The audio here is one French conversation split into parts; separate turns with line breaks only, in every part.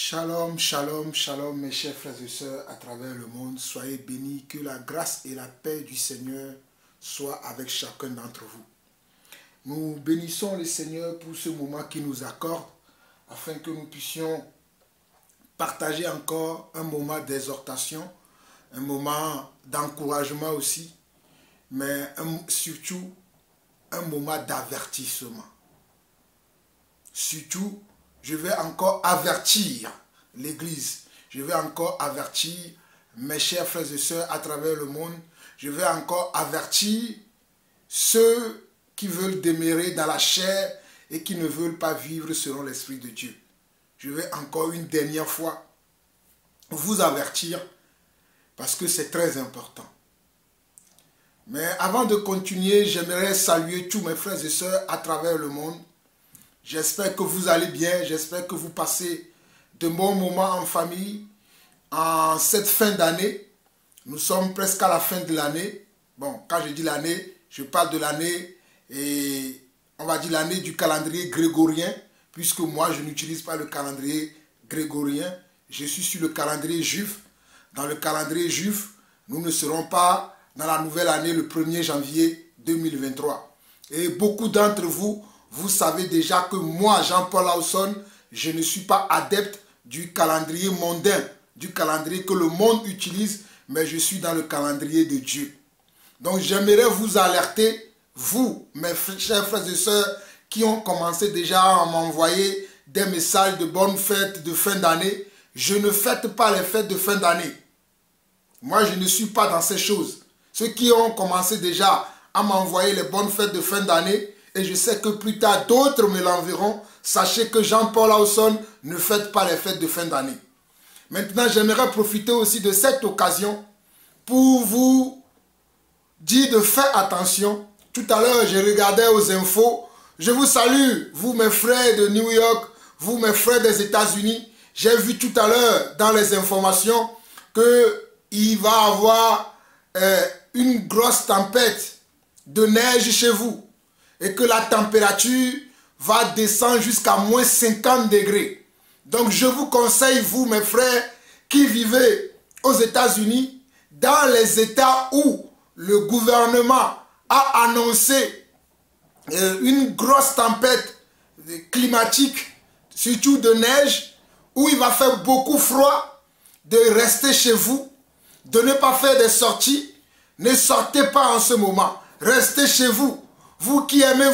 Shalom, shalom, shalom mes chers frères et sœurs à travers le monde. Soyez bénis, que la grâce et la paix du Seigneur soient avec chacun d'entre vous. Nous bénissons le Seigneur pour ce moment qu'il nous accorde afin que nous puissions partager encore un moment d'exhortation, un moment d'encouragement aussi, mais surtout un moment d'avertissement. Surtout, je vais encore avertir l'Église. Je vais encore avertir mes chers frères et sœurs à travers le monde. Je vais encore avertir ceux qui veulent demeurer dans la chair et qui ne veulent pas vivre selon l'Esprit de Dieu. Je vais encore une dernière fois vous avertir parce que c'est très important. Mais avant de continuer, j'aimerais saluer tous mes frères et sœurs à travers le monde. J'espère que vous allez bien, j'espère que vous passez de bons moments en famille en cette fin d'année. Nous sommes presque à la fin de l'année. Bon, quand je dis l'année, je parle de l'année, et on va dire l'année du calendrier grégorien, puisque moi je n'utilise pas le calendrier grégorien, je suis sur le calendrier juif. Dans le calendrier juif, nous ne serons pas dans la nouvelle année le 1er janvier 2023. Et beaucoup d'entre vous, vous savez déjà que moi, Jean-Paul Lawson, je ne suis pas adepte du calendrier mondain, du calendrier que le monde utilise, mais je suis dans le calendrier de Dieu. Donc j'aimerais vous alerter, vous, mes chers frères et sœurs, qui ont commencé déjà à m'envoyer des messages de bonnes fêtes de fin d'année. Je ne fête pas les fêtes de fin d'année. Moi, je ne suis pas dans ces choses. Ceux qui ont commencé déjà à m'envoyer les bonnes fêtes de fin d'année, et je sais que plus tard, d'autres me l'enverront. Sachez que Jean-Paul Lawson ne fête pas les fêtes de fin d'année. Maintenant, j'aimerais profiter aussi de cette occasion pour vous dire de faire attention. Tout à l'heure, je regardais aux infos. Je vous salue, vous mes frères de New York, vous mes frères des États-Unis. J'ai vu tout à l'heure dans les informations qu'il va y avoir une grosse tempête de neige chez vous. Et que la température va descendre jusqu'à moins 50 degrés. Donc je vous conseille, vous mes frères, qui vivez aux États-Unis, dans les États où le gouvernement a annoncé une grosse tempête climatique, surtout de neige, où il va faire beaucoup froid, de rester chez vous, de ne pas faire des sorties. Ne sortez pas en ce moment, restez chez vous. Vous qui aimez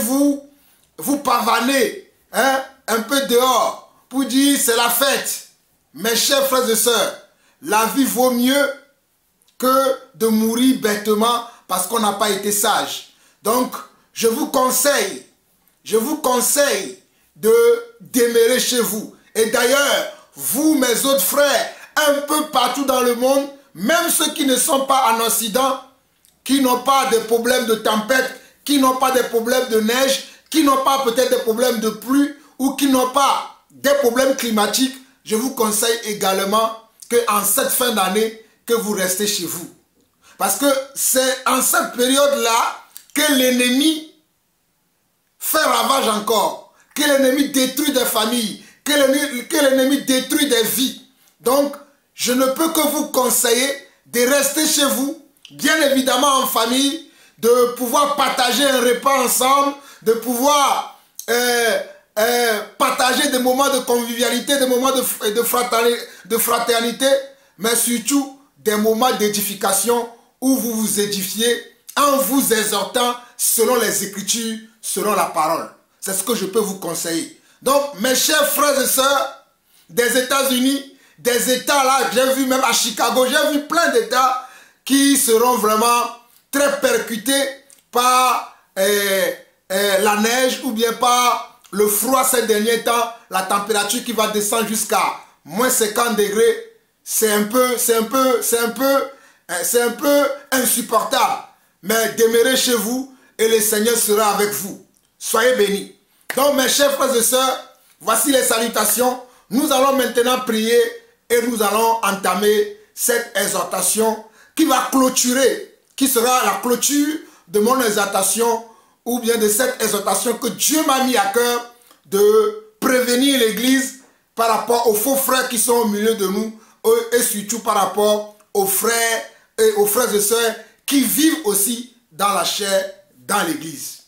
vous pavaner un peu dehors pour dire c'est la fête. Mes chers frères et sœurs, la vie vaut mieux que de mourir bêtement parce qu'on n'a pas été sage. Donc, je vous conseille de demeurer chez vous. Et d'ailleurs, vous, mes autres frères, un peu partout dans le monde, même ceux qui ne sont pas en Occident, qui n'ont pas de problèmes de tempête, qui n'ont pas de problèmes de neige, qui n'ont pas peut-être des problèmes de pluie ou qui n'ont pas des problèmes climatiques, je vous conseille également qu'en cette fin d'année, que vous restez chez vous. Parce que c'est en cette période-là que l'ennemi fait ravage encore, que l'ennemi détruit des familles, que l'ennemi détruit des vies. Donc, je ne peux que vous conseiller de rester chez vous, bien évidemment en famille, de pouvoir partager un repas ensemble, de pouvoir partager des moments de convivialité, des moments de fraternité, mais surtout des moments d'édification où vous vous édifiez en vous exhortant selon les Écritures, selon la parole. C'est ce que je peux vous conseiller. Donc, mes chers frères et sœurs des États-Unis, des États là, j'ai vu même à Chicago, j'ai vu plein d'États qui seront vraiment très percutés par la neige ou bien par le froid ces derniers temps, la température qui va descendre jusqu'à moins 50 degrés, c'est un peu insupportable. Mais demeurez chez vous et le Seigneur sera avec vous. Soyez bénis. Donc mes chers frères et sœurs, voici les salutations. Nous allons maintenant prier et nous allons entamer cette exhortation qui va clôturer, qui sera la clôture de mon exhortation ou bien de cette exhortation que Dieu m'a mis à cœur de prévenir l'Église par rapport aux faux frères qui sont au milieu de nous, et surtout par rapport aux frères et sœurs qui vivent aussi dans la chair, dans l'église.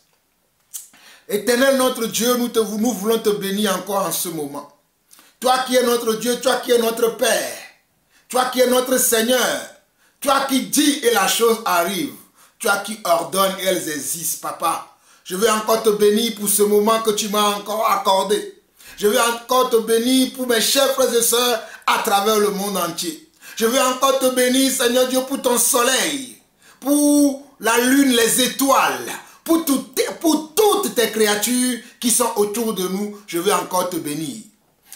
Éternel notre Dieu, nous voulons te bénir encore en ce moment. Toi qui es notre Dieu, toi qui es notre Père, toi qui es notre Seigneur, toi qui dis et la chose arrive, toi qui ordonnes et elles existent, papa. Je veux encore te bénir pour ce moment que tu m'as encore accordé. Je veux encore te bénir pour mes chers frères et sœurs à travers le monde entier. Je veux encore te bénir, Seigneur Dieu, pour ton soleil, pour la lune, les étoiles, pour toutes tes créatures qui sont autour de nous. Je veux encore te bénir.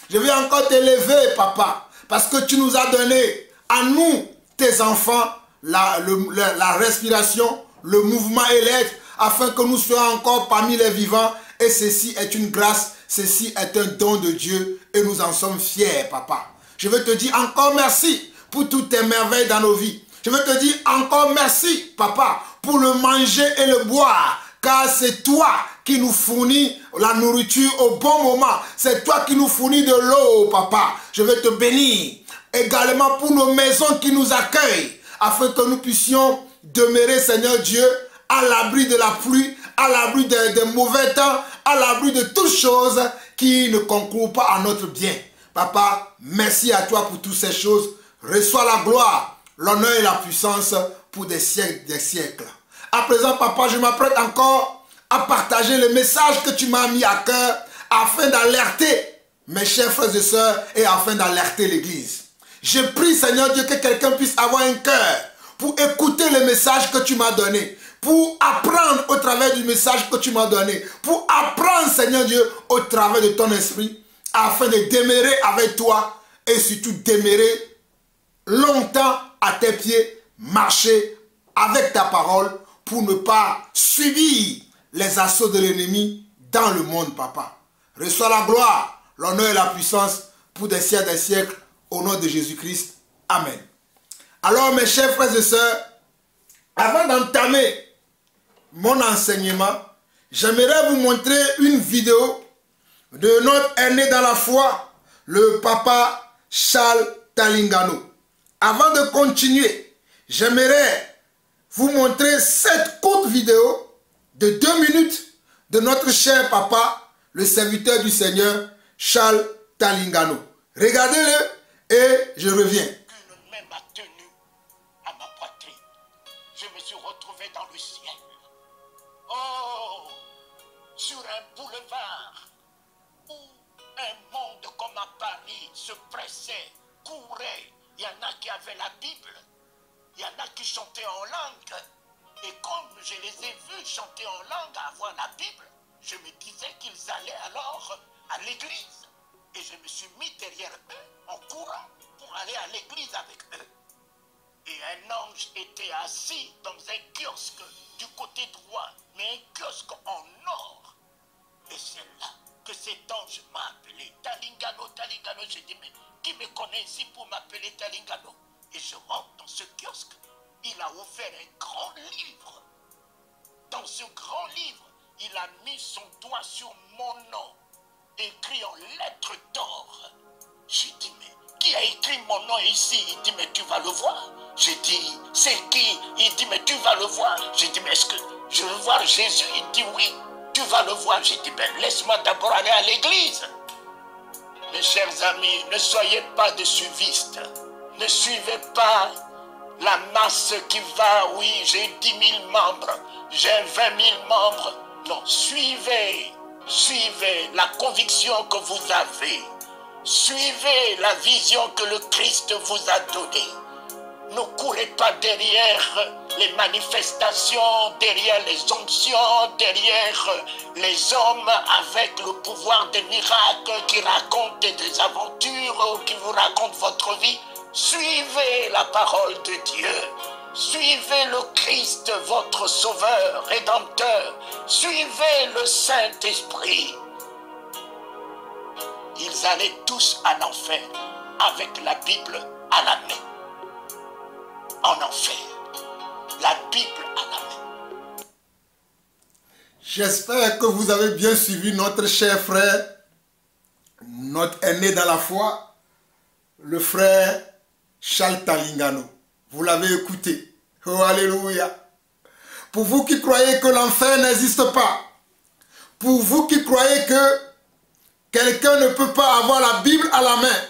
Je veux encore t'élever, papa, parce que tu nous as donné à nous, tes enfants, la respiration, le mouvement et l'être, afin que nous soyons encore parmi les vivants. Et ceci est une grâce, ceci est un don de Dieu et nous en sommes fiers, papa. Je veux te dire encore merci pour toutes tes merveilles dans nos vies. Je veux te dire encore merci, papa, pour le manger et le boire, car c'est toi qui nous fournis la nourriture au bon moment. C'est toi qui nous fournis de l'eau, papa. Je veux te bénir également pour nos maisons qui nous accueillent, afin que nous puissions demeurer, Seigneur Dieu, à l'abri de la pluie, à l'abri des mauvais temps, à l'abri de toutes choses qui ne concourent pas à notre bien. Papa, merci à toi pour toutes ces choses. Reçois la gloire, l'honneur et la puissance pour des siècles, des siècles. À présent, papa, je m'apprête encore à partager le message que tu m'as mis à cœur afin d'alerter mes chers frères et sœurs et afin d'alerter l'Église. Je prie, Seigneur Dieu, que quelqu'un puisse avoir un cœur pour écouter le message que tu m'as donné, pour apprendre au travers du message que tu m'as donné, pour apprendre, Seigneur Dieu, au travers de ton esprit, afin de demeurer avec toi et surtout demeurer longtemps à tes pieds, marcher avec ta parole pour ne pas subir les assauts de l'ennemi dans le monde, papa. Reçois la gloire, l'honneur et la puissance pour des siècles, au nom de Jésus-Christ. Amen. Alors, mes chers frères et sœurs, avant d'entamer mon enseignement, j'aimerais vous montrer une vidéo de notre aîné dans la foi, le papa Charles Talingano. Avant de continuer, j'aimerais vous montrer cette courte vidéo de 2 minutes de notre cher papa, le serviteur du Seigneur, Charles Talingano. Regardez-le et je reviens.
Une main m'a tenu à ma poitrine. Je me suis retrouvé dans le ciel. Oh, sur un boulevard où un monde comme à Paris se pressait, courait. Il y en a qui avaient la Bible, il y en a qui chantaient en langue. Et comme je les ai vus chanter en langue, avoir la Bible, je me disais qu'ils allaient alors à l'église. Et je me suis mis derrière eux en courant pour aller à l'église avec eux. Et un ange était assis dans un kiosque du côté droit, mais un kiosque en or. Et c'est là que cet ange m'a appelé Talingano, Talingano. J'ai dit, mais qui me connaît ici pour m'appeler Talingano? Et je rentre dans ce kiosque. Il a ouvert un grand livre. Dans ce grand livre, il a mis son doigt sur mon nom, écrit en lettres d'or. J'ai dit, mais qui a écrit mon nom ici? Il dit, mais tu vas le voir. J'ai dit, c'est qui? Il dit, mais tu vas le voir. J'ai dit, mais est-ce que je veux voir Jésus? Il dit, oui, tu vas le voir. J'ai dit, ben laisse-moi d'abord aller à l'église. Mes chers amis, ne soyez pas des suivistes. Ne suivez pas la masse qui va, oui, j'ai 10 000 membres, j'ai 20 000 membres. Non, suivez la conviction que vous avez. Suivez la vision que le Christ vous a donnée. Ne courez pas derrière les manifestations, derrière les onctions, derrière les hommes avec le pouvoir des miracles qui racontent des aventures, qui vous racontent votre vie. Suivez la parole de Dieu. Suivez le Christ, votre Sauveur, Rédempteur. Suivez le Saint-Esprit. Ils allaient tous en enfer avec la Bible à la main. En enfer. La Bible à la main.
J'espère que vous avez bien suivi notre cher frère, notre aîné dans la foi, le frère Charles Talingano. Vous l'avez écouté. Oh, alléluia. Pour vous qui croyez que l'enfer n'existe pas, pour vous qui croyez que quelqu'un ne peut pas avoir la Bible à la main,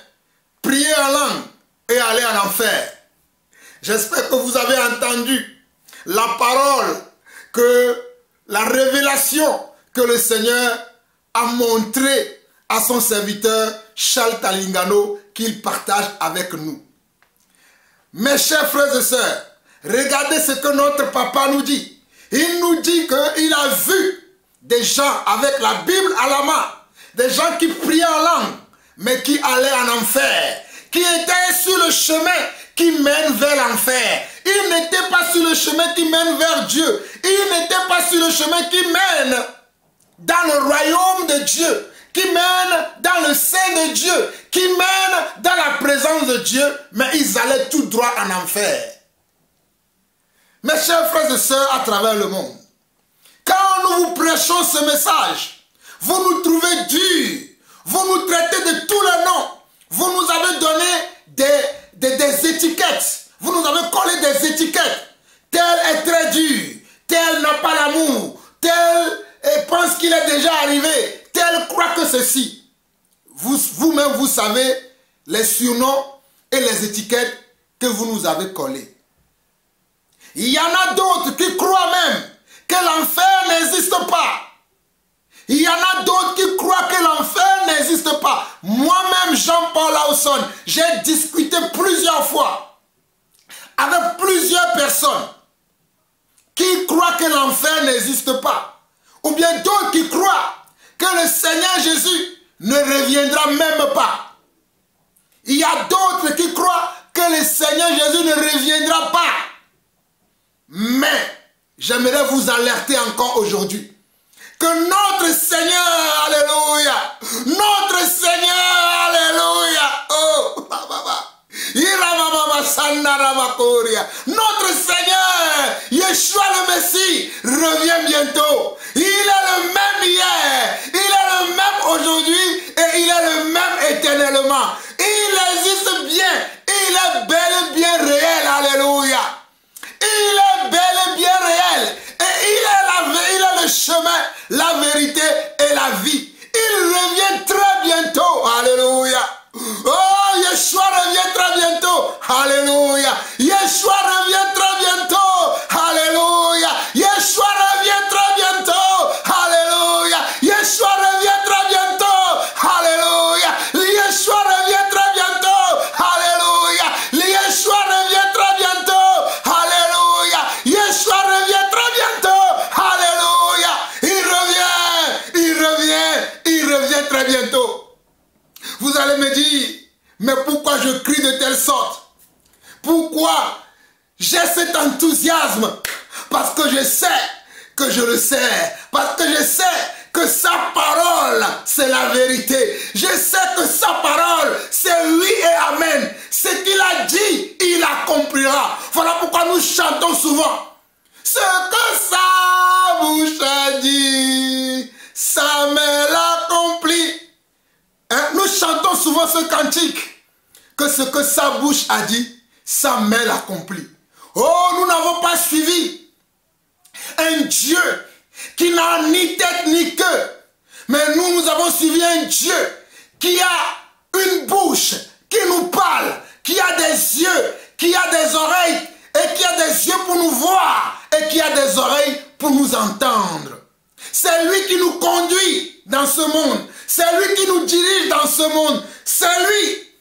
prier en langue et aller en enfer. J'espère que vous avez entendu la parole, que la révélation que le Seigneur a montrée à son serviteur Charles Talingano qu'il partage avec nous. Mes chers frères et sœurs, regardez ce que notre papa nous dit. Il nous dit qu'il a vu des gens avec la Bible à la main, des gens qui priaient en langue, mais qui allaient en enfer, qui étaient sur le chemin qui mène vers l'enfer. Ils n'étaient pas sur le chemin qui mène vers Dieu. Ils n'étaient pas sur le chemin qui mène dans le royaume de Dieu, qui mène dans le sein de Dieu, qui mène dans la présence de Dieu, mais ils allaient tout droit en enfer. Mes chers frères et sœurs à travers le monde, quand nous vous prêchons ce message, vous nous trouvez durs, vous nous traitez de tous les noms, vous nous avez donné des étiquettes, vous nous avez collé des étiquettes. Tel est très dur, tel n'a pas l'amour, tel pense qu'il est déjà arrivé, tel croit que ceci. Vous-même, vous savez les surnoms et les étiquettes que vous nous avez collées. Il y en a d'autres qui croient même que l'enfer n'existe pas. Il y en a d'autres qui croient que l'enfer n'existe pas. Moi-même, Jean-Paul Lawson, j'ai discuté plusieurs fois avec plusieurs personnes qui croient que l'enfer n'existe pas. Ou bien d'autres qui croient que le Seigneur Jésus ne reviendra même pas. Il y a d'autres qui croient que le Seigneur Jésus ne reviendra pas. Mais j'aimerais vous alerter encore aujourd'hui que notre Seigneur, alléluia, notre Seigneur, alléluia, oh, notre Seigneur, Yeshua le Messie, revient bientôt. Il est le même hier, il est le même aujourd'hui et il est le même éternellement. Il existe bien, il est bel et bien réel, alléluia. Il est bel et bien réel et il est le chemin, la vérité et la vie. Il revient très bientôt, alléluia. Oh, Yeshua revient très bientôt, alléluia. Yeshua revient très bientôt, alléluia. Yeshua revient très bientôt, alléluia. Yeshua revient très bientôt, alléluia. Yeshua revient très bientôt, alléluia. Yeshua revient très bientôt, alléluia. Yeshua revient très bientôt, alléluia. Il revient très bientôt. Vous allez me dire, mais pourquoi je crie de telle sorte? Pourquoi j'ai cet enthousiasme? Parce que je sais que je le sais. Parce que je sais que sa parole, c'est la vérité. Je sais que sa parole, c'est oui et amen. Ce qu'il a dit, il accomplira. Voilà pourquoi nous chantons souvent. Ce que sa bouche a dit, sa main l'accomplit. Hein? Nous chantons souvent ce cantique, que ce que sa bouche a dit, sa main l'accomplit. Oh, nous n'avons pas suivi un Dieu qui n'a ni tête ni queue, mais nous avons suivi un Dieu qui a une bouche, qui nous parle, qui a des yeux, qui a des oreilles, et qui a des yeux pour nous voir, et qui a des oreilles pour nous entendre. C'est lui qui nous conduit dans ce monde. C'est lui qui nous dirige dans ce monde. C'est lui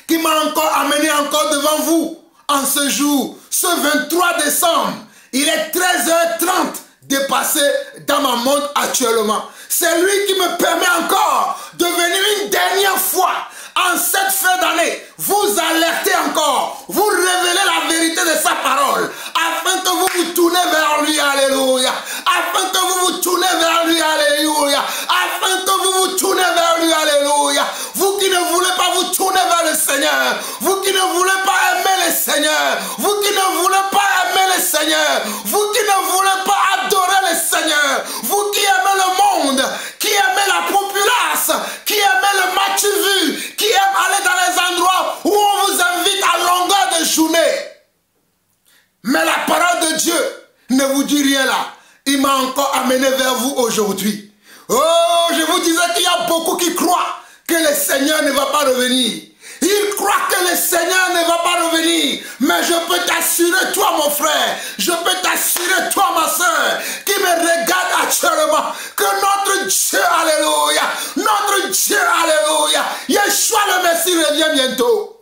qui m'a encore amené encore devant vous en ce jour, ce 23 décembre. Il est 13h30 dépassé dans ma montre actuellement. C'est lui qui me permet encore de venir une dernière fois en cette fin d'année, vous alerter encore, vous révéler la vérité de sa parole, afin que vous vous tournez vers lui, alléluia, afin que vous vous tournez vers lui, alléluia, afin que vous vous tournez vers lui, alléluia. Vous qui ne voulez pas vous tourner vers le Seigneur, vous qui ne voulez pas aimer le Seigneur, vous qui ne voulez pas aimer le Seigneur, vous qui ne voulez pas adorer le Seigneur, vous qui aimez le monde, qui aimez la populace, qui aimez le m'amener vers vous aujourd'hui. Oh, je vous disais qu'il y a beaucoup qui croient que le Seigneur ne va pas revenir. Ils croient que le Seigneur ne va pas revenir. Mais je peux t'assurer, toi mon frère, je peux t'assurer, toi ma soeur, qui me regarde actuellement, que notre Dieu, alléluia, notre Dieu, alléluia, Yeshua le Messie revient bientôt.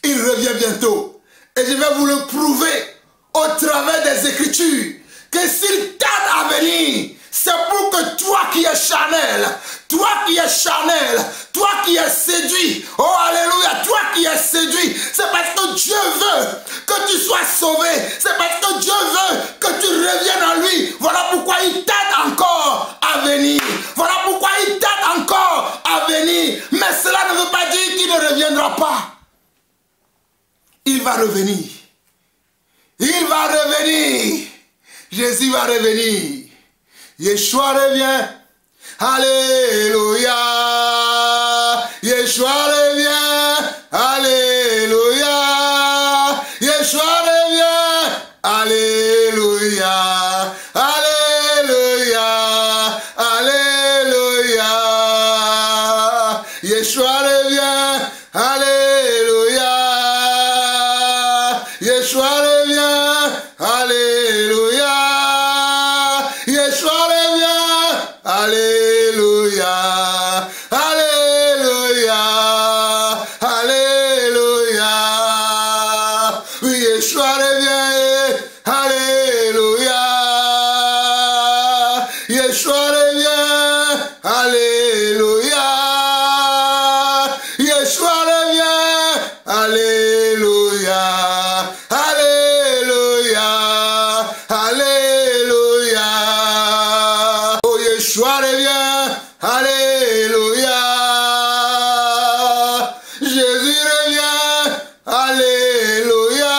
Il revient bientôt. Et je vais vous le prouver au travers des Écritures, que s'il tarde à venir, c'est pour que toi qui es charnel, toi qui es charnel, toi qui es séduit, oh alléluia, toi qui es séduit, c'est parce que Dieu veut que tu sois sauvé, c'est parce que Dieu veut que tu reviennes à lui. Voilà pourquoi il tarde encore à venir, voilà pourquoi il tarde encore à venir, mais cela ne veut pas dire qu'il ne reviendra pas. Il va revenir, il va revenir, Jésus va revenir. Yeshua revient, alléluia, Yeshua revient, alléluia, Yeshua revient, alléluia, alléluia, alléluia, Yeshua revient, alléluia, Yeshua revient, alléluia. Alléluia, alléluia, alléluia. Oui, Yeshua revient, alléluia. Yeshua revient, alléluia. Yeshua revient, alléluia, alléluia, alléluia. Yeshua revient, alléluia, Jésus revient, alléluia,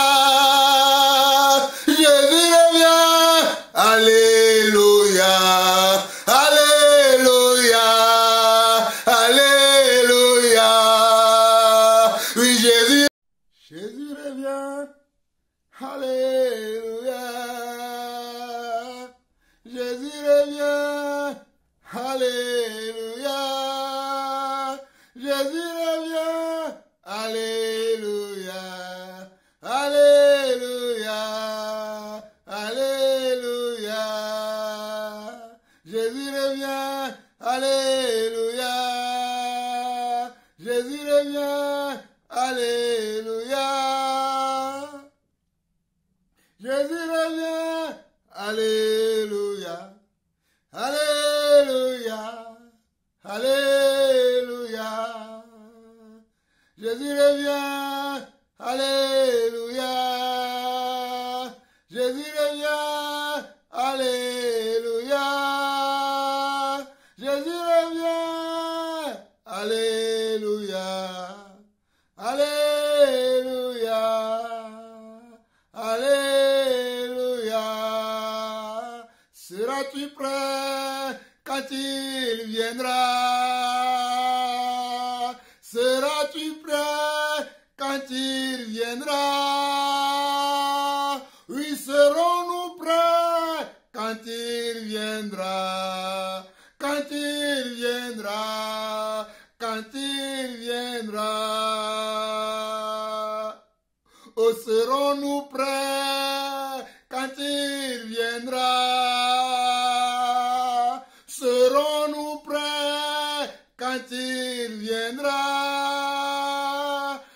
Jésus revient, alléluia, alléluia, alléluia, oui Jésus revient, alléluia, Jésus revient, alléluia, Jésus revient, alléluia, alléluia, alléluia, Jésus revient, alléluia, Jésus revient, alléluia, Jésus revient, alléluia. Alléluia, alléluia, Jésus revient, alléluia, Jésus revient, alléluia, Jésus revient, alléluia, alléluia, alléluia. Seras-tu prêt quand il viendra? Seras-tu prêt quand il viendra? Oui, serons-nous prêts quand il viendra? Quand il viendra? Quand il viendra? Oh, serons-nous prêts quand il viendra? Serons-nous prêts quand il viendra?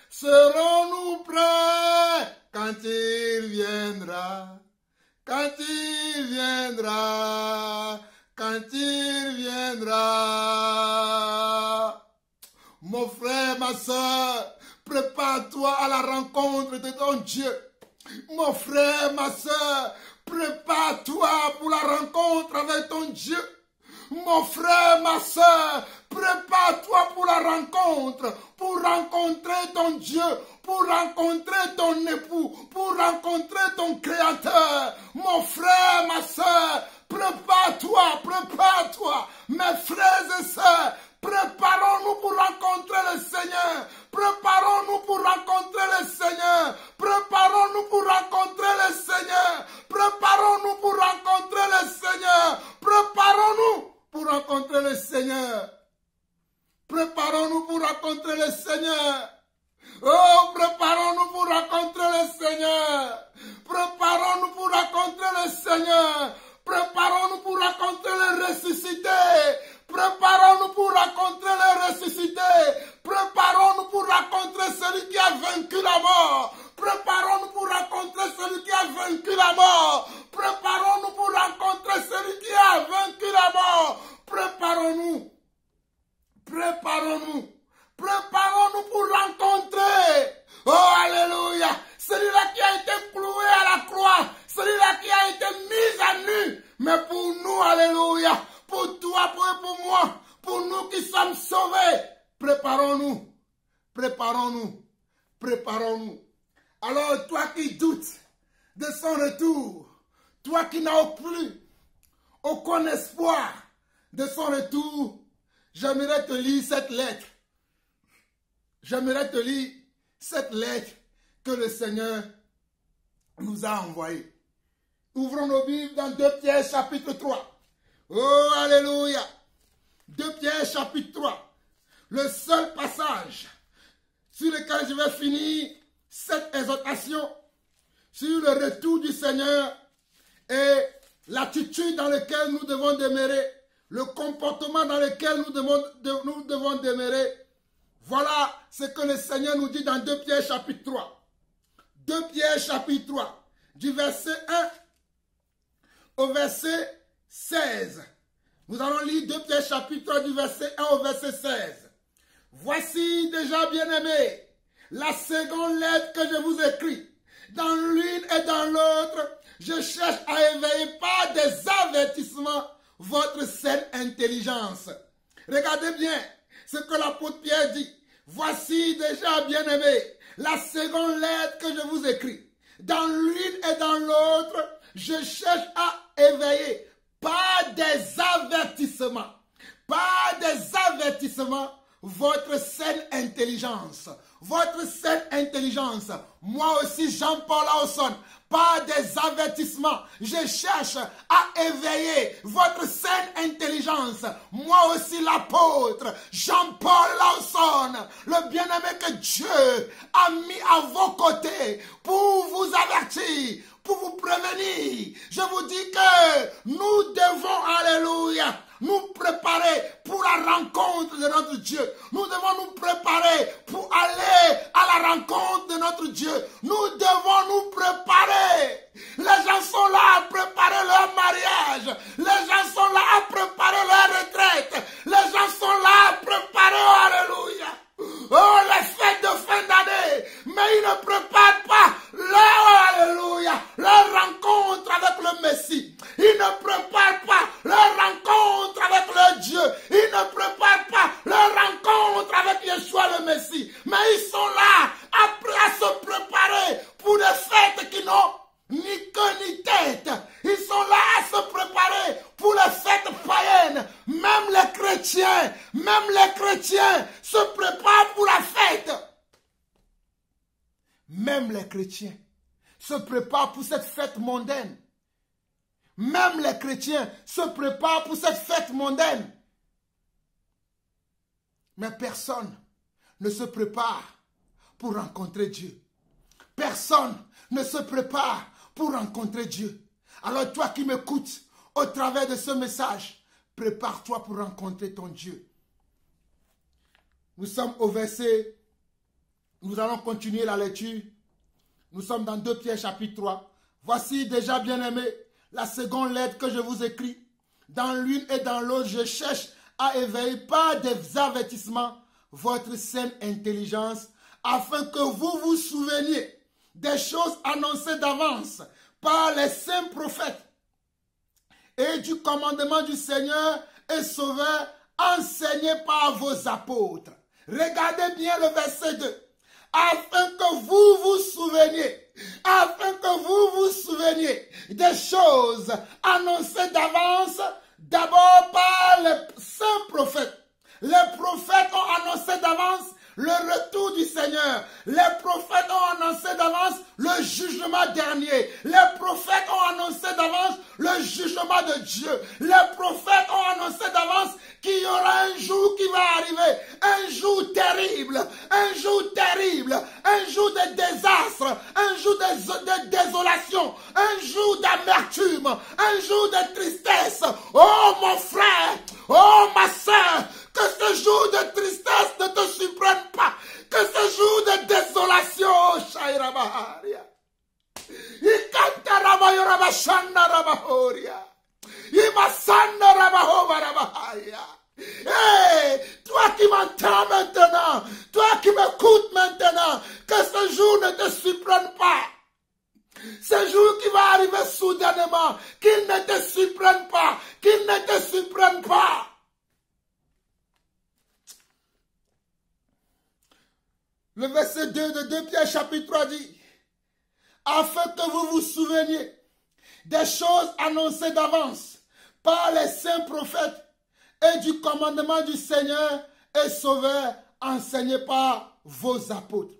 Serons-nous prêts quand il viendra? Quand il viendra? Quand il viendra? Mon frère, ma soeur, prépare-toi à la rencontre de ton Dieu. Mon frère, ma soeur, prépare-toi pour la rencontre avec ton Dieu. Mon frère, ma soeur, prépare-toi pour la rencontre, pour rencontrer ton Dieu, pour rencontrer ton époux, pour rencontrer ton Créateur. Mon frère, ma soeur, prépare-toi, prépare-toi. Mes frères et sœurs, préparons-nous pour rencontrer le Seigneur. Préparons-nous pour rencontrer le Seigneur. Préparons-nous pour rencontrer le Seigneur. Préparons-nous pour rencontrer le Seigneur. rencontrer le Seigneur. Oh, préparons-nous pour rencontrer le Seigneur. Préparons-nous pour rencontrer le Seigneur. Préparons-nous pour rencontrer le ressuscité. Préparons-nous pour rencontrer le ressuscité. Préparons-nous pour rencontrer celui qui a vaincu la mort. Préparons-nous pour rencontrer celui qui a vaincu la mort. Préparons-nous pour rencontrer celui qui a vaincu la mort. Préparons-nous. Préparons-nous. Préparons-nous pour rencontrer. Oh, alléluia. Celui-là qui a été cloué à la croix. Celui-là qui a été mis à nu. Mais pour nous, alléluia. Pour toi, pour moi. Pour nous qui sommes sauvés. Préparons-nous. Préparons-nous. Préparons-nous. Alors, toi qui doutes de son retour. Toi qui n'as plus aucun espoir de son retour. J'aimerais te lire cette lettre. J'aimerais te lire cette lettre que le Seigneur nous a envoyée. Ouvrons nos Bibles dans 2 Pierre chapitre 3. Oh, alléluia. 2 Pierre chapitre 3. Le seul passage sur lequel je vais finir cette exhortation sur le retour du Seigneur et l'attitude dans laquelle nous devons demeurer, le comportement dans lequel nous devons demeurer. Voilà ce que le Seigneur nous dit dans 2 Pierre chapitre 3. 2 Pierre chapitre 3, du verset 1 au verset 16. Nous allons lire 2 Pierre chapitre 3 du verset 1 au verset 16. Voici déjà, bien-aimés, la seconde lettre que je vous écris. Dans l'une et dans l'autre, je cherche à éveiller par des avertissements votre saine intelligence. Regardez bien ce que l'apôtre Pierre dit. Voici déjà, bien-aimés, la seconde lettre que je vous écris. Dans l'une et dans l'autre, je cherche à éveiller par des avertissements. Par des avertissements, votre saine intelligence. Votre saine intelligence. Moi aussi, Jean-Paul Lawson, par des avertissements, je cherche à éveiller votre saine intelligence. Moi aussi, l'apôtre Jean-Paul Lawson, le bien-aimé que Dieu a mis à vos côtés pour vous avertir, pour vous prévenir. Je vous dis que nous devons, alléluia, nous préparer pour la rencontre de notre Dieu. Nous devons nous préparer pour aller à la rencontre de notre Dieu. Nous devons nous préparer. Les gens sont là à préparer leur mariage. Les gens sont là à préparer leur retraite. Les gens sont là à préparer, oh, alléluia, oh, les fêtes de fin d'année. Mais ils ne préparent pas leur, alléluia, leur rencontre avec le Messie. Ils ne préparent pas leur rencontre avec leur Dieu. Ils ne préparent pas leur rencontre avec Yeshua le Messie. Mais ils sont là à se préparer pour des fêtes qui n'ont ni queue ni tête. Ils sont là à se préparer pour les fêtes païennes. Même les chrétiens se préparent pour la fête. Même les chrétiens se préparent pour cette fête mondaine. Même les chrétiens se préparent pour cette fête mondaine. Mais personne ne se prépare pour rencontrer Dieu. Personne ne se prépare pour rencontrer Dieu. Alors toi qui m'écoutes au travers de ce message, prépare-toi pour rencontrer ton Dieu. Nous sommes au verset, nous allons continuer la lecture. Nous sommes dans 2 Pierre chapitre 3. Voici déjà, bien-aimés, la seconde lettre que je vous écris. Dans l'une et dans l'autre, je cherche à éveiller par des avertissements votre saine intelligence, afin que vous vous souveniez des choses annoncées d'avance par les saints prophètes et du commandement du Seigneur et Sauveur enseigné par vos apôtres. Regardez bien le verset 2. Afin que vous vous souveniez des choses annoncées d'avance, d'abord par les saints prophètes. Les prophètes ont annoncé d'avance le retour du Seigneur. Les prophètes ont annoncé d'avance le jugement dernier. Les prophètes ont annoncé d'avance le jugement de Dieu. Les prophètes ont annoncé d'avance qu'il y aura un jour qui va arriver. Un jour terrible. Un jour terrible. Un jour de désastre. Un jour de désolation. Un jour d'amertume. Un jour de tristesse. Oh mon frère. Oh ma soeur. Que ce jour de tristesse ne te surprenne pas. Que ce jour de désolation, Shairabaharia. Hey, toi qui m'entends maintenant, toi qui m'écoutes maintenant, que ce jour ne te surprenne pas. Ce jour qui va arriver soudainement, qu'il ne te surprenne pas, qu'il ne te surprenne pas. Le verset 2 de 2 Pierre chapitre 3 dit, afin que vous vous souveniez des choses annoncées d'avance par les saints prophètes et du commandement du Seigneur et Sauveur enseigné par vos apôtres.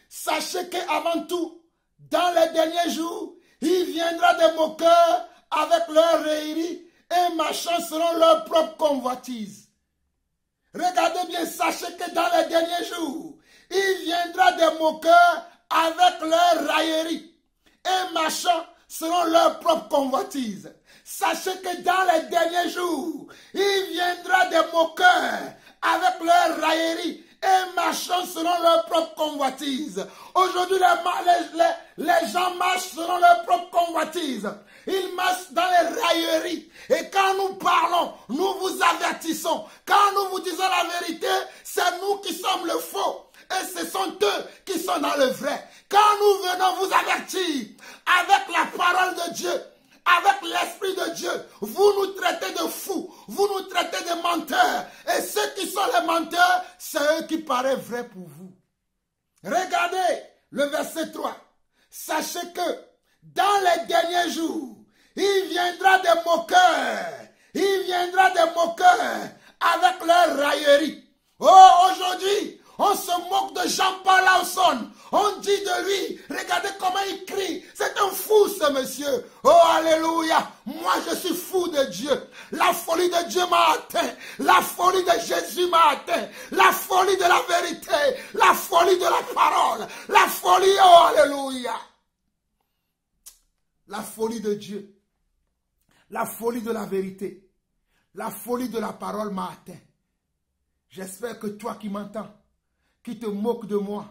Sachez qu'avant tout, dans les derniers jours, il viendra des moqueurs avec leurs railleries et marchant selon leur propre convoitise. Regardez bien, sachez que dans les derniers jours, il viendra des moqueurs avec leurs railleries et marchant selon leur propre convoitise. Sachez que dans les derniers jours, il viendra des moqueurs avec leurs railleries et marchant selon leur propre convoitise. Aujourd'hui, les gens marchent selon leur propre convoitise. Ils marchent dans les railleries. Et quand nous parlons, nous vous avertissons. Quand nous vous disons la vérité, c'est nous qui sommes le faux. Et ce sont eux qui sont dans le vrai. Quand nous venons vous avertir avec la parole de Dieu, avec l'Esprit de Dieu, vous nous traitez de fous, vous nous traitez de menteurs. Et ceux qui sont les menteurs, c'est eux qui paraissent vrais pour vous. Regardez le verset 3. Sachez que dans les derniers jours, il viendra des moqueurs. Il viendra des moqueurs avec leurs railleries. Oh, aujourd'hui, on se moque de Jean-Paul Lawson. On dit de lui, regardez comment il crie. C'est un fou ce monsieur. Oh, alléluia. Moi, je suis fou de Dieu. La folie de Dieu m'a atteint. La folie de Jésus m'a atteint. La folie de la vérité. La folie de la parole. La folie, oh, alléluia. La folie de Dieu. La folie de la vérité. La folie de la parole m'a atteint. J'espère que toi qui m'entends, qui te moques de moi,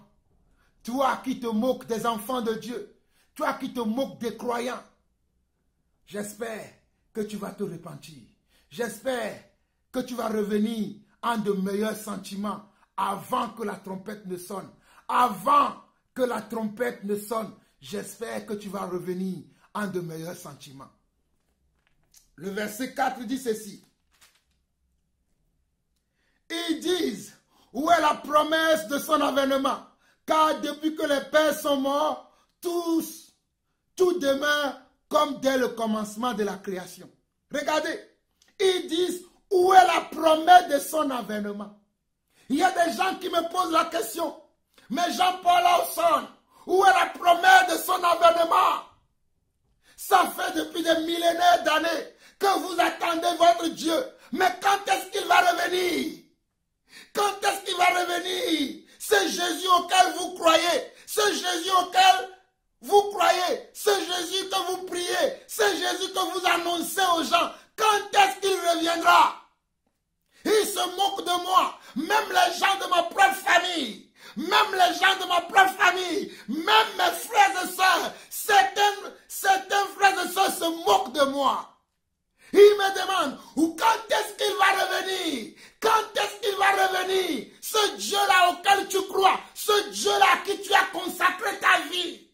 toi qui te moques des enfants de Dieu, toi qui te moques des croyants, j'espère que tu vas te repentir. J'espère que tu vas revenir en de meilleurs sentiments avant que la trompette ne sonne. Avant que la trompette ne sonne, j'espère que tu vas revenir en de meilleurs sentiments. Le verset 4 dit ceci. Ils disent, où est la promesse de son avènement? Car depuis que les pères sont morts, tout demeure comme dès le commencement de la création. Regardez, ils disent, où est la promesse de son avènement? Il y a des gens qui me posent la question, mais Jean-Paul Lawson, où est la promesse de son avènement? Ça fait depuis des millénaires d'années que vous attendez votre Dieu, mais quand est-ce qu'il va revenir? Quand est-ce qu'il va revenir? C'est Jésus auquel vous croyez. C'est Jésus auquel vous croyez. C'est Jésus que vous priez. C'est Jésus que vous annoncez aux gens. Quand est-ce qu'il reviendra? Il se moque de moi. Même les gens de ma propre famille. Même les gens de ma propre famille. Même mes frères et sœurs. Certains frères et sœurs se moquent de moi. Il me demande, quand est-ce qu'il va revenir? Quand est-ce qu'il va revenir? Ce Dieu-là auquel tu crois, ce Dieu-là à qui tu as consacré ta vie,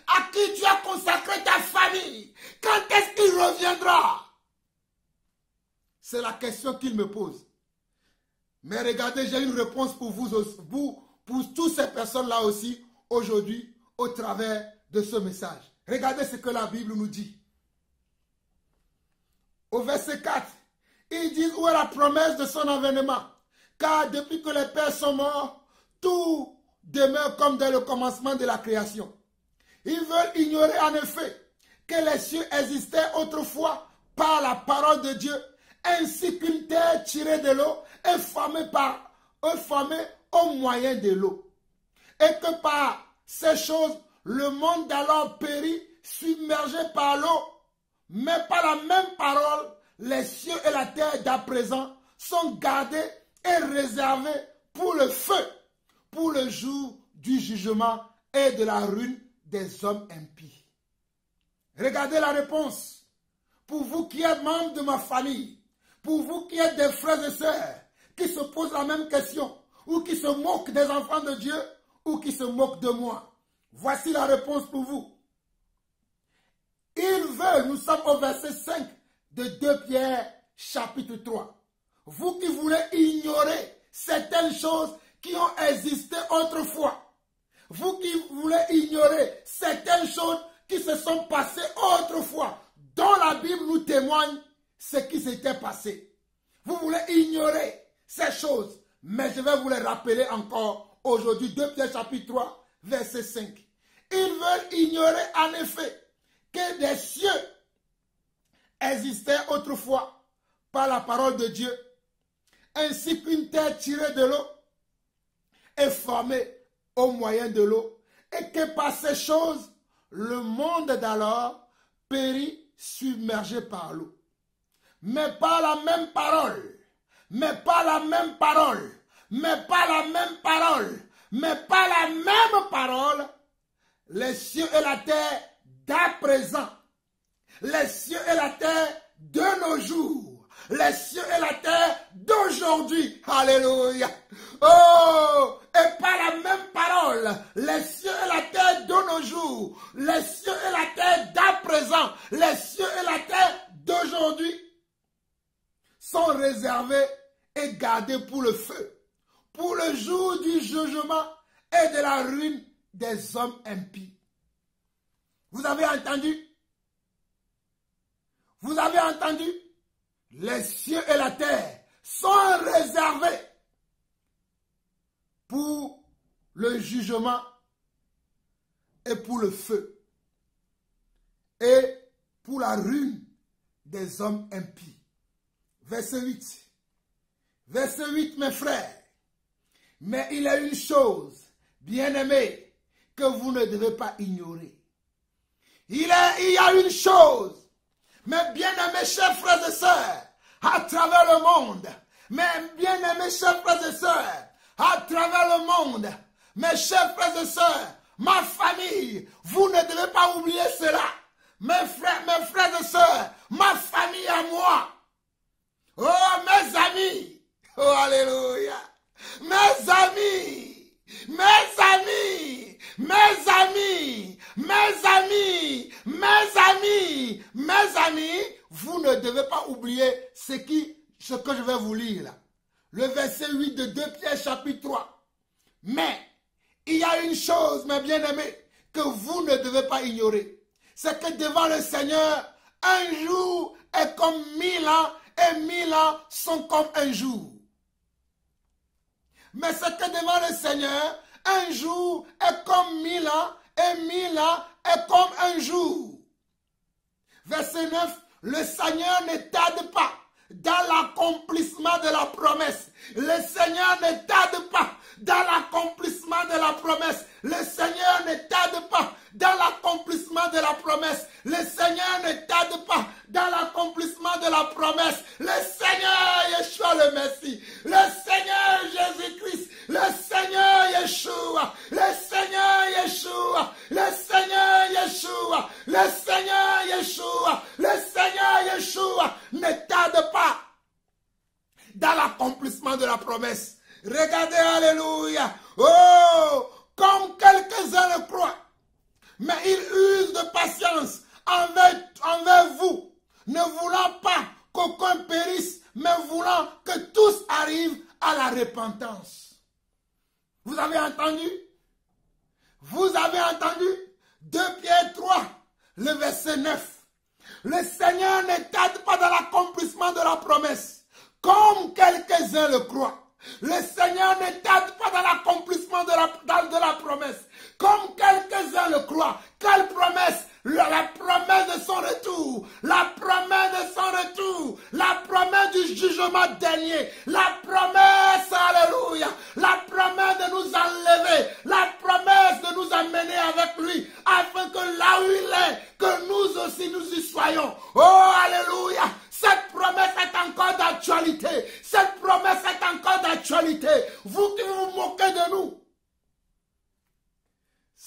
à qui tu as consacré ta famille, quand est-ce qu'il reviendra? C'est la question qu'il me pose. Mais regardez, j'ai une réponse pour vous, pour toutes ces personnes-là aussi, aujourd'hui, au travers de ce message. Regardez ce que la Bible nous dit. Au verset 4, ils disent où est la promesse de son avènement? Car depuis que les pères sont morts, demeure comme dès le commencement de la création. Ils veulent ignorer en effet que les cieux existaient autrefois par la parole de Dieu, ainsi qu'une terre tirée de l'eau est formée au moyen de l'eau. Et que par ces choses, le monde d'alors périt, submergé par l'eau. Mais par la même parole, les cieux et la terre d'à présent sont gardés et réservés pour le feu, pour le jour du jugement et de la ruine des hommes impies. Regardez la réponse. Pour vous qui êtes membres de ma famille, pour vous qui êtes des frères et sœurs, qui se posent la même question, ou qui se moquent des enfants de Dieu, ou qui se moquent de moi. Voici la réponse pour vous. Ils veulent, nous sommes au verset 5 de 2 Pierre chapitre 3. Vous qui voulez ignorer certaines choses qui ont existé autrefois. Vous qui voulez ignorer certaines choses qui se sont passées autrefois, dont la Bible nous témoigne ce qui s'était passé. Vous voulez ignorer ces choses, mais je vais vous les rappeler encore aujourd'hui, 2 Pierre chapitre 3, verset 5. Ils veulent ignorer en effet que des cieux existaient autrefois par la parole de Dieu, ainsi qu'une terre tirée de l'eau est formée au moyen de l'eau, et que par ces choses, le monde d'alors périt submergé par l'eau. Mais par la même parole, mais par la même parole, mais par la même parole, mais par la même parole, les cieux et la terre d'à présent, les cieux et la terre de nos jours, les cieux et la terre d'aujourd'hui, alléluia, oh, et par la même parole, les cieux et la terre de nos jours, les cieux et la terre d'à présent, les cieux et la terre d'aujourd'hui sont réservés et gardés pour le feu, pour le jour du jugement et de la ruine des hommes impies. Vous avez entendu? Vous avez entendu? Les cieux et la terre sont réservés pour le jugement et pour le feu et pour la ruine des hommes impies. Verset 8. Verset 8, mes frères. Mais il y a une chose, bien-aimés, que vous ne devez pas ignorer. Il y a une chose, mes bien-aimés chers frères et sœurs, à travers le monde, mes bien-aimés chers frères et sœurs, à travers le monde, mes chers frères et sœurs, ma famille, vous ne devez pas oublier cela. Mes frères et sœurs, ma famille à moi. Oh, mes amis, oh, alléluia, mes amis, mes amis, mes amis, mes amis, mes amis, mes amis, vous ne devez pas oublier ce que je vais vous lire là. Le verset 8 de 2 Pierre chapitre 3. Mais il y a une chose, mes bien-aimés, que vous ne devez pas ignorer. C'est que devant le Seigneur, un jour est comme 1000 ans et 1000 ans sont comme un jour. Mais c'est que devant le Seigneur, un jour est comme 1000 ans et 1000 ans est comme un jour. Verset 9, le Seigneur ne tarde pas dans l'accomplissement de la promesse. Le Seigneur ne tarde pas dans l'accomplissement de la promesse. Le Seigneur ne tarde pas dans l'accomplissement de la promesse. Le Seigneur ne tarde pas dans l'accomplissement de la promesse. Le Seigneur Yeshua le Messie, le Seigneur Jésus-Christ, le Seigneur Yeshua, le Seigneur Yeshua, le Seigneur Yeshua, le Seigneur Yeshua, le Seigneur Yeshua ne tarde pas dans l'accomplissement de la promesse. Regardez, alléluia. Oh, comme quelques-uns le croient, mais il use de patience envers vous, ne voulant pas qu'aucun périsse, mais voulant que tous arrivent à la repentance. Vous avez entendu? Vous avez entendu? 2 Pierre 3, le verset 9. Le Seigneur ne tarde pas dans l'accomplissement de la promesse, comme quelques-uns le croient. Le Seigneur ne tarde pas dans l'accomplissement de la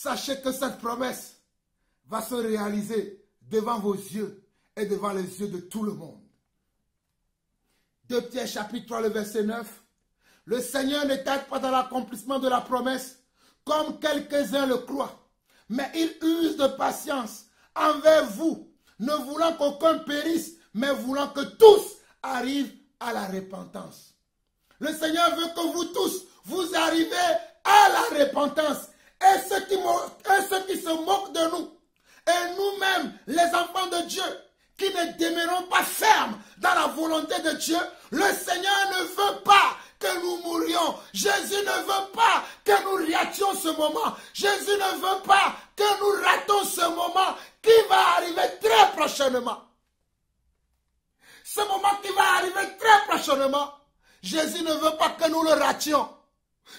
sachez que cette promesse va se réaliser devant vos yeux et devant les yeux de tout le monde. 2 Pierre chapitre 3, le verset 9. Le Seigneur ne tarde pas dans l'accomplissement de la promesse, comme quelques-uns le croient, mais il use de patience envers vous, ne voulant qu'aucun périsse, mais voulant que tous arrivent à la repentance. Le Seigneur veut que vous tous, vous arrivez à la repentance. Et ceux qui se moquent de nous, et nous-mêmes, les enfants de Dieu, qui ne demeurons pas fermes dans la volonté de Dieu, le Seigneur ne veut pas que nous mourions. Jésus ne veut pas que nous rations ce moment. Jésus ne veut pas que nous ratons ce moment qui va arriver très prochainement. Ce moment qui va arriver très prochainement, Jésus ne veut pas que nous le rations.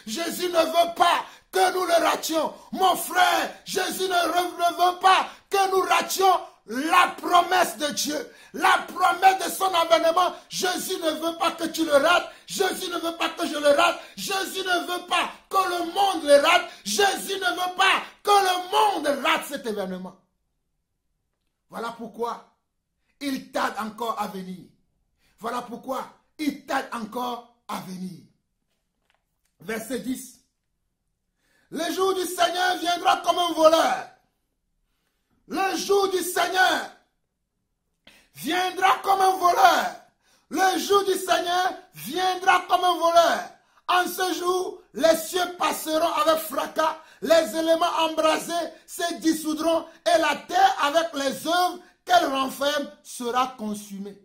Jésus ne veut pas que nous le rations. Mon frère, Jésus ne veut pas que nous rations la promesse de Dieu, la promesse de son avènement. Jésus ne veut pas que tu le rates. Jésus ne veut pas que je le rate. Jésus ne veut pas que le monde le rate. Jésus ne veut pas que le monde rate cet événement. Voilà pourquoi il tarde encore à venir. Voilà pourquoi il tarde encore à venir. Verset 10. Le jour du Seigneur viendra comme un voleur. Le jour du Seigneur viendra comme un voleur. Le jour du Seigneur viendra comme un voleur. En ce jour, les cieux passeront avec fracas, les éléments embrasés se dissoudront et la terre avec les œuvres qu'elle renferme sera consumée.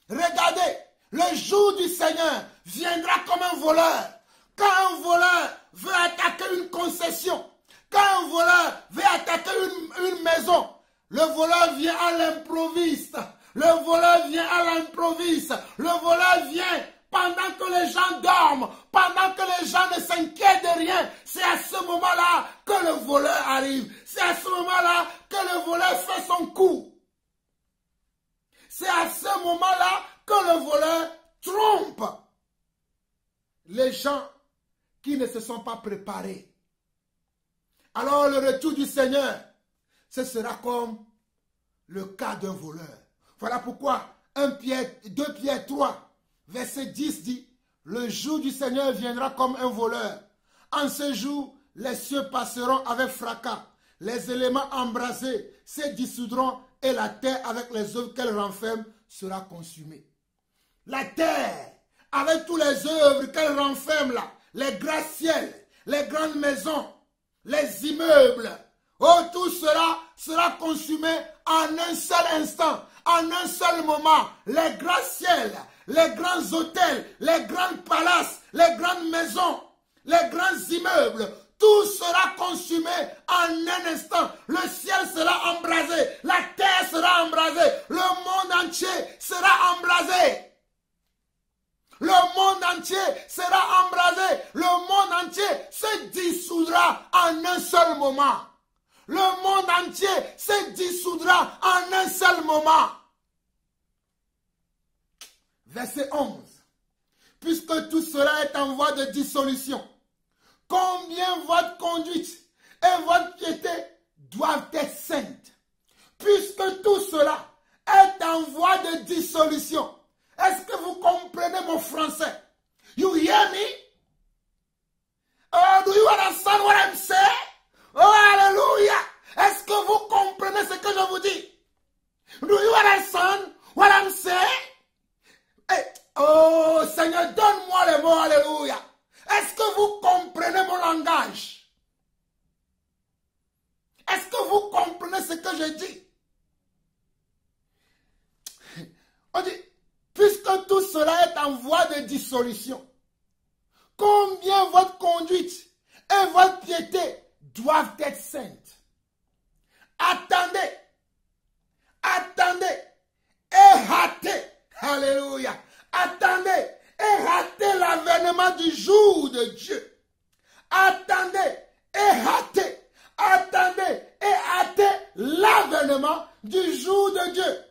Regardez, le jour du Seigneur viendra comme un voleur. Quand un voleur veut attaquer une concession, quand un voleur veut attaquer une maison, le voleur vient à l'improviste. Le voleur vient à l'improviste. Le voleur vient pendant que les gens dorment, pendant que les gens ne s'inquiètent de rien. C'est à ce moment-là que le voleur arrive. C'est à ce moment-là que le voleur fait son coup. C'est à ce moment-là que le voleur trompe les gens qui ne se sont pas préparés. Alors le retour du Seigneur, ce sera comme le cas d'un voleur. Voilà pourquoi 2 Pierre 3, verset 10 dit, le jour du Seigneur viendra comme un voleur. En ce jour, les cieux passeront avec fracas, les éléments embrasés se dissoudront et la terre avec les œuvres qu'elle renferme sera consumée. La terre, avec tous les œuvres qu'elle renferme là, les grands ciels, les grandes maisons, les immeubles, oh, tout sera consumé en un seul instant, en un seul moment. Les grands ciels, les grands hôtels, les grands palaces, les grandes maisons, les grands immeubles, tout sera consumé en un instant. Le ciel sera embrasé, la terre sera embrasée, le monde entier sera embrasé. Le monde entier sera embrasé. Le monde entier se dissoudra en un seul moment. Le monde entier se dissoudra en un seul moment. Verset 11. Puisque tout cela est en voie de dissolution, combien votre conduite et votre piété doivent être saintes. Puisque tout cela est en voie de dissolution. Est-ce que vous comprenez mon français? You hear me? Oh, do you understand what I'm saying? Oh, hallelujah! Est-ce que vous comprenez ce que je vous dis? Do you understand what I'm saying? Hey, oh, Seigneur, donne-moi les mots, alléluia. Est-ce que vous comprenez mon langage? Est-ce que vous comprenez ce que je dis? On dit, puisque tout cela est en voie de dissolution, combien votre conduite et votre piété doivent être saintes. Attendez, attendez et hâtez, alléluia, attendez et hâtez l'avènement du jour de Dieu. Attendez et hâtez, attendez et hâtez l'avènement du jour de Dieu.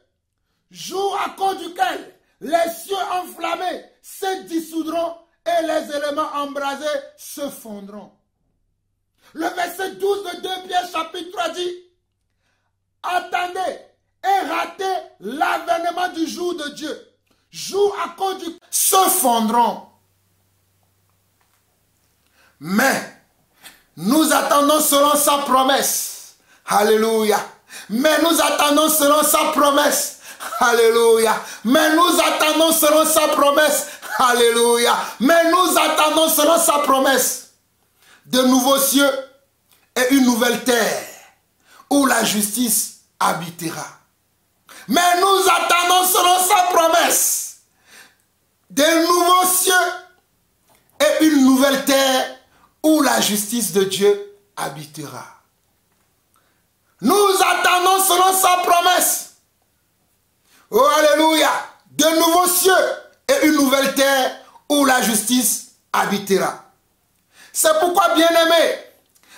Jour à cause duquel les cieux enflammés se dissoudront et les éléments embrasés se fondront. Le verset 12 de 2 Pierre chapitre 3 dit, attendez et ratez l'avènement du jour de Dieu. Jour à cause du se fondront. Mais nous attendons selon sa promesse. Alléluia. Mais nous attendons selon sa promesse. Alléluia. Mais nous attendons selon sa promesse. Alléluia. Mais nous attendons selon sa promesse. De nouveaux cieux et une nouvelle terre où la justice habitera. Mais nous attendons selon sa promesse. De nouveaux cieux et une nouvelle terre où la justice de Dieu habitera. Nous attendons selon sa promesse. Oh, alléluia. De nouveaux cieux et une nouvelle terre où la justice habitera. C'est pourquoi, bien-aimés,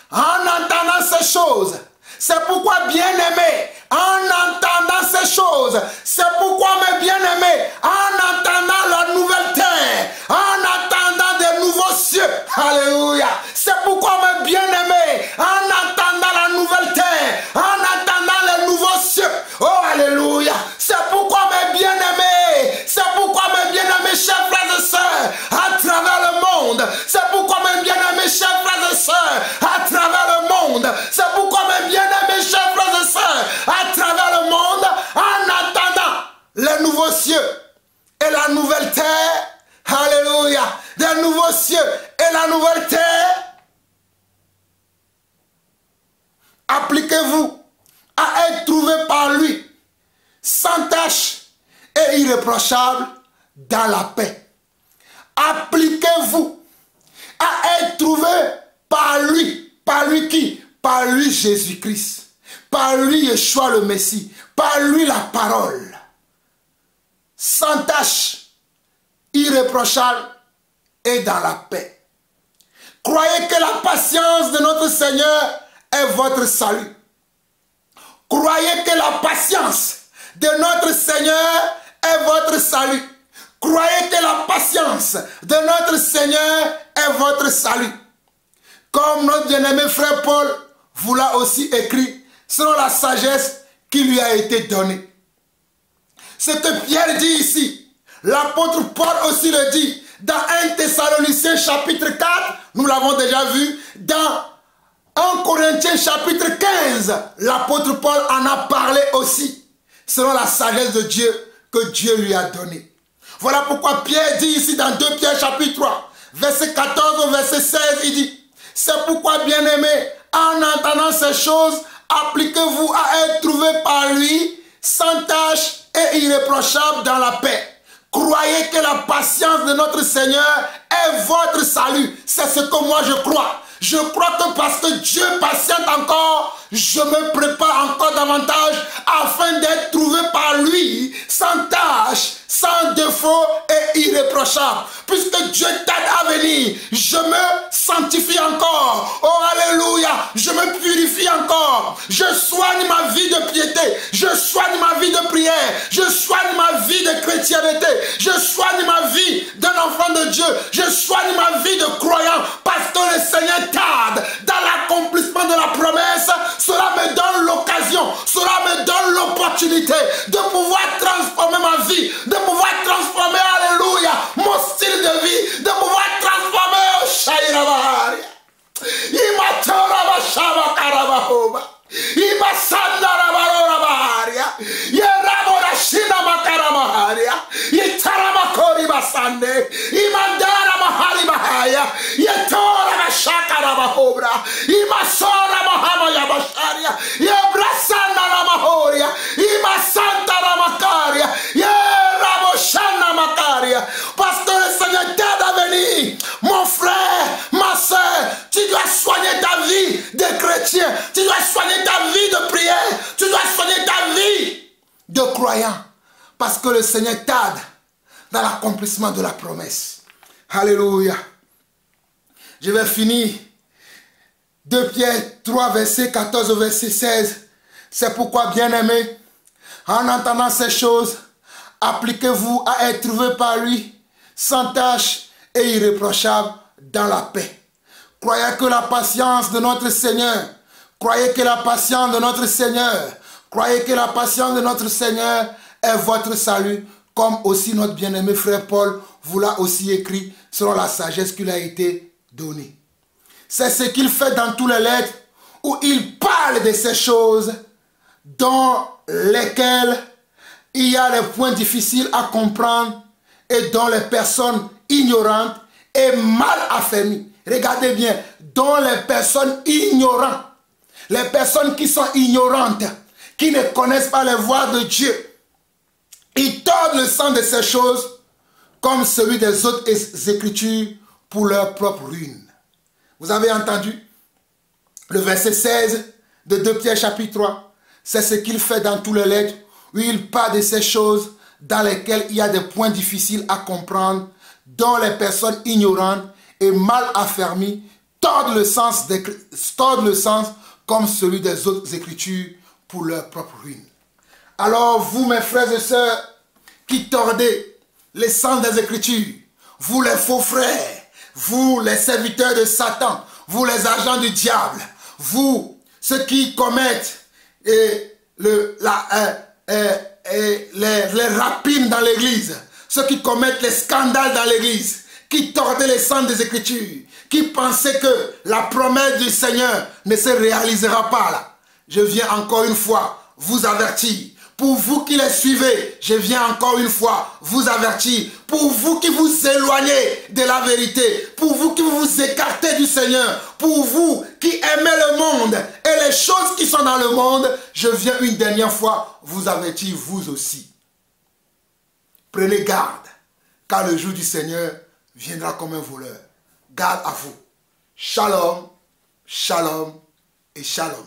en entendant ces choses, c'est pourquoi, bien-aimés, en entendant ces choses, c'est pourquoi, mes bien-aimés, en entendant la nouvelle terre, en attendant des nouveaux cieux, alléluia, c'est pourquoi, mes bien-aimés, en attendant la nouvelle terre, en attendant les nouveaux cieux, oh, alléluia, c'est pourquoi, mes bien-aimés, c'est pourquoi, mes bien-aimés, chers frères et sœurs, à travers le monde, c'est pourquoi, mes bien-aimés, chers frères et sœurs, à travers le monde, c'est pourquoi, mes bien-aimés, chers frères et sœurs, à travers le monde, en attendant les nouveaux cieux et la nouvelle terre, alléluia, des nouveaux cieux et la nouvelle terre, appliquez-vous à être trouvé par lui, sans tache et irréprochable, dans la paix. Appliquez-vous à être trouvé par lui qui? Par lui Jésus-Christ. Par lui Yeshua le Messie, par lui la parole, sans tache, irréprochable et dans la paix. Croyez que la patience de notre Seigneur est votre salut. Croyez que la patience de notre Seigneur est votre salut. Croyez que la patience de notre Seigneur est votre salut. Comme notre bien-aimé frère Paul vous l'a aussi écrit, selon la sagesse qui lui a été donnée. Ce que Pierre dit ici, l'apôtre Paul aussi le dit, dans 1 Thessaloniciens chapitre 4, nous l'avons déjà vu, dans 1 Corinthiens chapitre 15, l'apôtre Paul en a parlé aussi, selon la sagesse de Dieu que Dieu lui a donnée. Voilà pourquoi Pierre dit ici dans 2 Pierre chapitre 3, verset 14 au verset 16, il dit, c'est pourquoi, bien-aimés, en entendant ces choses, appliquez-vous à être trouvé par lui, sans tache et irréprochable dans la paix. Croyez que la patience de notre Seigneur est votre salut. C'est ce que moi je crois. Je crois que parce que Dieu patiente encore, je me prépare encore davantage afin d'être trouvé par lui, sans tâche, sans défaut et irréprochable. Puisque Dieu t'aide à venir, je me sanctifie encore. Oh alléluia, je me purifie encore. Je soigne ma vie de piété, je soigne ma vie de prière, je soigne ma vie de chrétienté, je soigne ma vie d'un enfant de Dieu, je soigne ma vie de croyant, parce que le Seigneur tarde dans l'accomplissement de la promesse. Cela me donne l'occasion, cela me donne l'opportunité de pouvoir transformer ma vie, de pouvoir transformer, alléluia, mon style de vie, de pouvoir transformer au Shairabahari. Imatora Bashaba Karabahoba. Imasandara Barorabaharia. Yerabora Shina Makaramaharia. Yitaramakori Basande. Imandara Mahari Bahaya. Yetora Bashakara Bahobra. Imasora Mahama Yabasharia. Yebrasana Mahoria. Imasantara Makaria. Yeraboshana Makaria. Parce que le Seigneur t'aide à venir. Mon frère, ma soeur, tu dois soigner ta vie de chrétien. Tu dois soigner ta vie de prière. Tu dois soigner ta vie de croyant. Parce que le Seigneur t'aide dans l'accomplissement de la promesse. Alléluia. Je vais finir. 2 Pierre 3, verset 14 au verset 16. C'est pourquoi, bien-aimés, en entendant ces choses, appliquez-vous à être trouvé par lui, sans tache et irréprochable dans la paix. Croyez que la patience de notre Seigneur, croyez que la patience de notre Seigneur, croyez que la patience de notre Seigneur est votre salut, comme aussi notre bien-aimé frère Paul vous l'a aussi écrit selon la sagesse qui lui a été donnée. C'est ce qu'il fait dans tous les lettres où il parle de ces choses dans lesquelles il y a des points difficiles à comprendre et dont les personnes ignorantes et mal affermies. Regardez bien, dont les personnes ignorantes, les personnes qui sont ignorantes, qui ne connaissent pas les voies de Dieu, ils tordent le sens de ces choses comme celui des autres écritures pour leur propre ruine. Vous avez entendu le verset 16 de 2 Pierre chapitre 3. C'est ce qu'il fait dans tous les lettres où il parle de ces choses dans lesquelles il y a des points difficiles à comprendre, dont les personnes ignorantes et mal affermies tordent le sens comme celui des autres écritures pour leur propre ruine. Alors vous, mes frères et sœurs, qui tordez les sens des écritures, vous les faux frères, vous les serviteurs de Satan, vous les agents du diable, vous ceux qui commettent les rapines dans l'église, ceux qui commettent les scandales dans l'église, qui tordaient les sens des Écritures, qui pensaient que la promesse du Seigneur ne se réalisera pas là. Je viens encore une fois vous avertir. Pour vous qui les suivez, je viens encore une fois vous avertir. Pour vous qui vous éloignez de la vérité, pour vous qui vous écartez du Seigneur, pour vous qui aimez le monde et les choses qui sont dans le monde, je viens une dernière fois vous avertir vous aussi. Prenez garde, car le jour du Seigneur viendra comme un voleur. Garde à vous. Shalom, shalom et shalom.